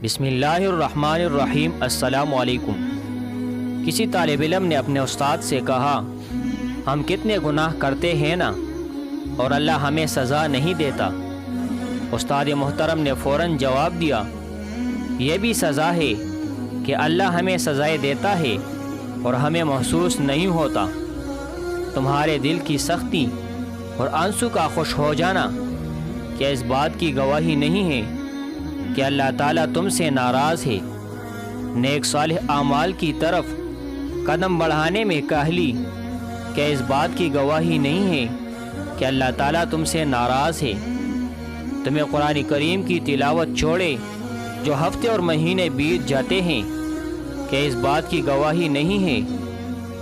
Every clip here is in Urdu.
بسم اللہ الرحمن الرحیم۔ السلام علیکم۔ کسی طالب علم نے اپنے استاد سے کہا، ہم کتنے گناہ کرتے ہیں نا، اور اللہ ہمیں سزا نہیں دیتا۔ استاد محترم نے فوراً جواب دیا، یہ بھی سزا ہے کہ اللہ ہمیں سزائیں دیتا ہے اور ہمیں محسوس نہیں ہوتا۔ تمہارے دل کی سختی اور آنسو کا خوش ہو جانا کیا اس بات کی گواہی نہیں ہے کہ اللہ تعالیٰ تم سے ناراض ہے؟ نیک صالح اعمال کی طرف قدم بڑھانے میں کاہلی کیا اس بات کی گواہی نہیں ہے کہ اللہ تعالیٰ تم سے ناراض ہے؟ تمہیں قرآن کریم کی تلاوت چھوڑے جو ہفتے اور مہینے بیت جاتے ہیں کہ اس بات کی گواہی نہیں ہے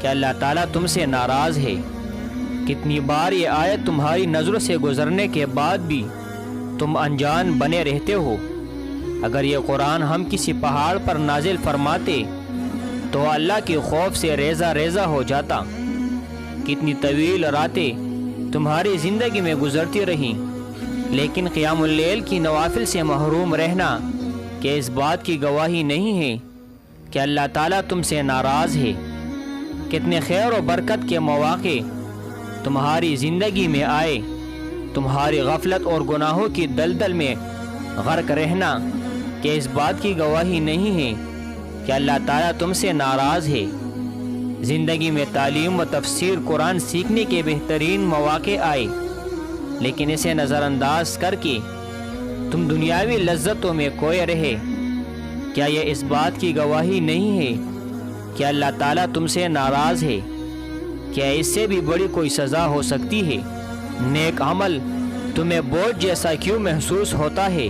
کہ اللہ تعالیٰ تم سے ناراض ہے؟ کتنی بار یہ آیت تمہاری نظروں سے گزرنے کے بعد بھی تم انجان بنے رہتے ہو۔ اگر یہ قرآن ہم کسی پہاڑ پر نازل فرماتے تو اللہ کے خوف سے ریزہ ریزہ ہو جاتا۔ کتنی طویل راتیں تمہاری زندگی میں گزرتی رہیں، لیکن قیام اللیل کی نوافل سے محروم رہنا کہ اس بات کی گواہی نہیں ہے کہ اللہ تعالیٰ تم سے ناراض ہے۔ کتنے خیر و برکت کے مواقع تمہاری زندگی میں آئے، تمہاری غفلت اور گناہوں کی دلدل میں غرق رہنا کہ اس بات کی گواہی نہیں ہے کہ اللہ تعالیٰ تم سے ناراض ہے۔ زندگی میں تعلیم و تفسیر قرآن سیکھنے کے بہترین مواقع آئے، لیکن اسے نظر انداز کر کے تم دنیاوی لذتوں میں کھوئے رہے۔ کیا یہ اس بات کی گواہی نہیں ہے کہ اللہ تعالیٰ تم سے ناراض ہے؟ کیا اس سے بھی بڑی کوئی سزا ہو سکتی ہے؟ نیک عمل تمہیں بوجھ جیسا کیوں محسوس ہوتا ہے؟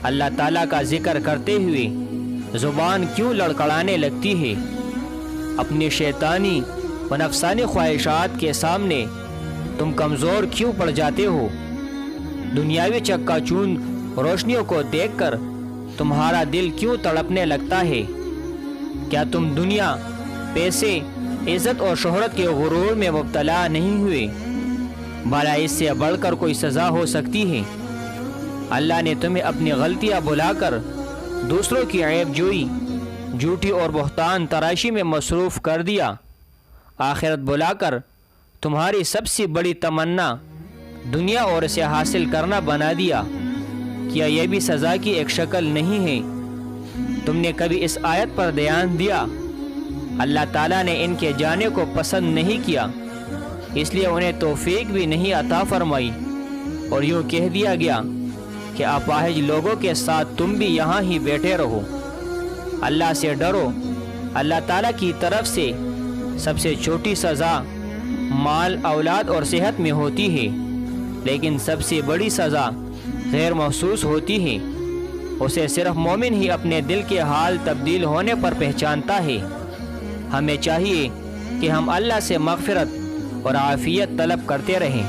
اللہ تعالیٰ کا ذکر کرتے ہوئے زبان کیوں لڑکھڑانے لگتی ہے؟ اپنی شیطانی و نفسانی خواہشات کے سامنے تم کمزور کیوں پڑ جاتے ہو؟ دنیاوی چکا چوند روشنیوں کو دیکھ کر تمہارا دل کیوں تڑپنے لگتا ہے؟ کیا تم دنیا، پیسے، عزت اور شہرت کے غرور میں مبتلا نہیں ہوئے؟ بھلا اس سے بڑھ کر کوئی سزا ہو سکتی ہے؟ اللہ نے تمہیں اپنی غلطیاں بھلا کر دوسروں کی عیب جوئی، جھوٹی اور بہتان تراشی میں مصروف کر دیا۔ آخرت بھلا کر تمہاری سب سے بڑی تمنا دنیا اور اسے حاصل کرنا بنا دیا۔ کیا یہ بھی سزا کی ایک شکل نہیں ہے؟ تم نے کبھی اس آیت پر دھیان دیا؟ اللہ تعالیٰ نے ان کے جانے کو پسند نہیں کیا، اس لیے انہیں توفیق بھی نہیں عطا فرمائی، اور یوں کہہ دیا گیا کہ اپاہج لوگوں کے ساتھ تم بھی یہاں ہی بیٹھے رہو۔ اللہ سے ڈرو۔ اللہ تعالیٰ کی طرف سے سب سے چھوٹی سزا مال، اولاد اور صحت میں ہوتی ہے، لیکن سب سے بڑی سزا غیر محسوس ہوتی ہے۔ اسے صرف مومن ہی اپنے دل کے حال تبدیل ہونے پر پہچانتا ہے۔ ہمیں چاہیے کہ ہم اللہ سے مغفرت اور عافیت طلب کرتے رہیں۔